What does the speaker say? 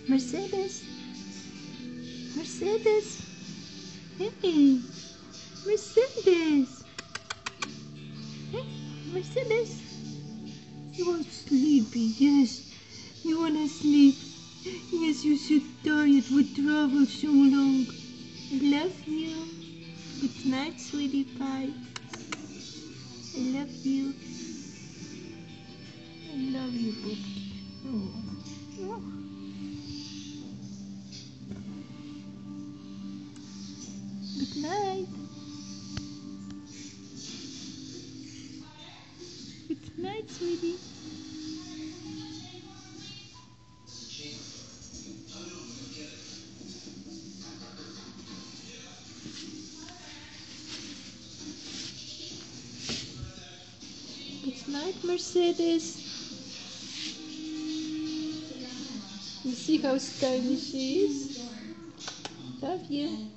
Mercedes. Mercedes. Hey, Mercedes. Hey, Mercedes. You are sleepy, yes. You wanna sleep. Yes, you're so tired with travel so long. I love you. Good night, sweetie pie. I love you. I love you, Bookie. Oh. Oh. Good night. Good night, sweetie. Good night, Mercedes. You see how stylish she is? Love you.